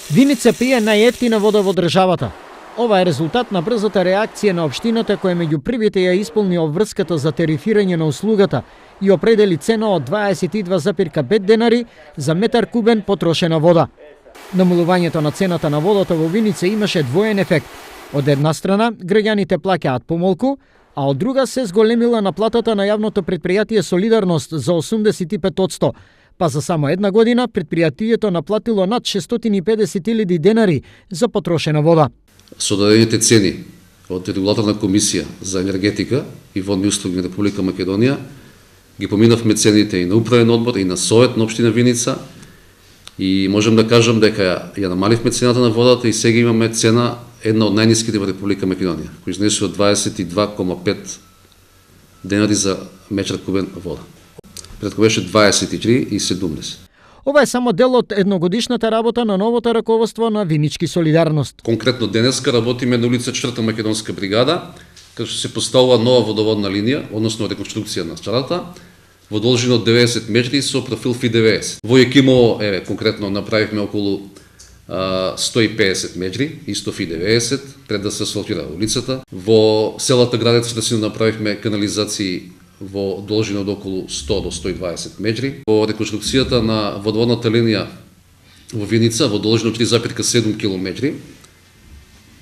Виница пие најевтина вода во државата. Ова е резултат на брзата реакција на општината која меѓу првите ја исполни обврската за тарифирање на услугата и определи цена од 22,5 денари за метар кубен потрошена вода. Намалувањето на цената на водата во Виница имаше двоен ефект. Од една страна, граѓаните плаќаат помалку, а од друга се зголемила наплатата на јавното предпријатие Солидарност за 85%, па за само една година предпријатието наплатило над 650.000 денари за потрошена вода. Со дадените цени од Регулаторна комисија за енергетика и водни услуги на Република Македонија, ги поминавме цените и на управен одбор и на совет на општина Виница и можем да кажам дека ја намаливме цената на водата и сега имаме цена една од најниските во Република Македонија, кој изнесува 22,5 денари за метар кубен вода. Предко беше 23,70. Ова е само дел од едногодишната работа на новото раководство на Винички Солидарност. Конкретно денеска работиме на улица 4 Македонска бригада, каде што се поставува нова водоводна линија, односно реконструкција на старата, во должина од 90 метри со профил FI90. Во Екимово, конкретно направивме околу 150 метри, исто FI90, пред да се асфалтира улицата. Во селата Градец да си направивме канализации во должина од околу 100 до 120 метри. Во реконструкцијата на водоводната линија во Виница во должина од 3,7 км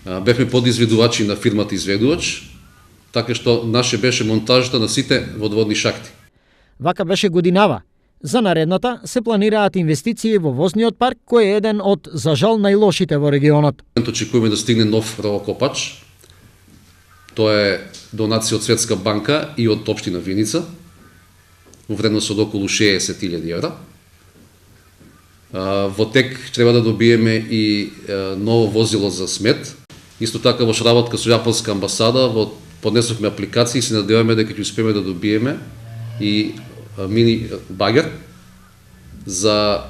бевме подизведувачи на фирмата изведувач, така што наше беше монтажата на сите водоводни шахти. Вака беше годинава. За наредната се планираат инвестиции во возниот парк, кој е еден од, за жал, најлошите во регионот. Очекуваме да стигне нов ровокопач. Тоа е донација од Светска банка и од општина Виница, во вредност од околу 60.000 евра. Во тек треба да добиеме и ново возило за смет. Исто така во соработка со Јапонска амбасада поднесовме апликации и се надеваме дека ќе успееме да добиеме и мини багер за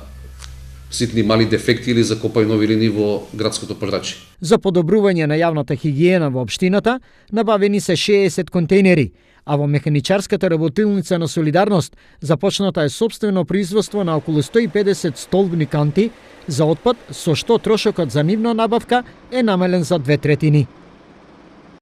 ситни мали дефекти или за копај нови линии во градското пожрачје. За подобрување на јавната хигиена во општината набавени се 60 контейнери, а во механичарската работилница на Солидарност започната е сопствено производство на околу 150 столбни канти за отпад, со што трошокот за нивна набавка е намален за 2/3.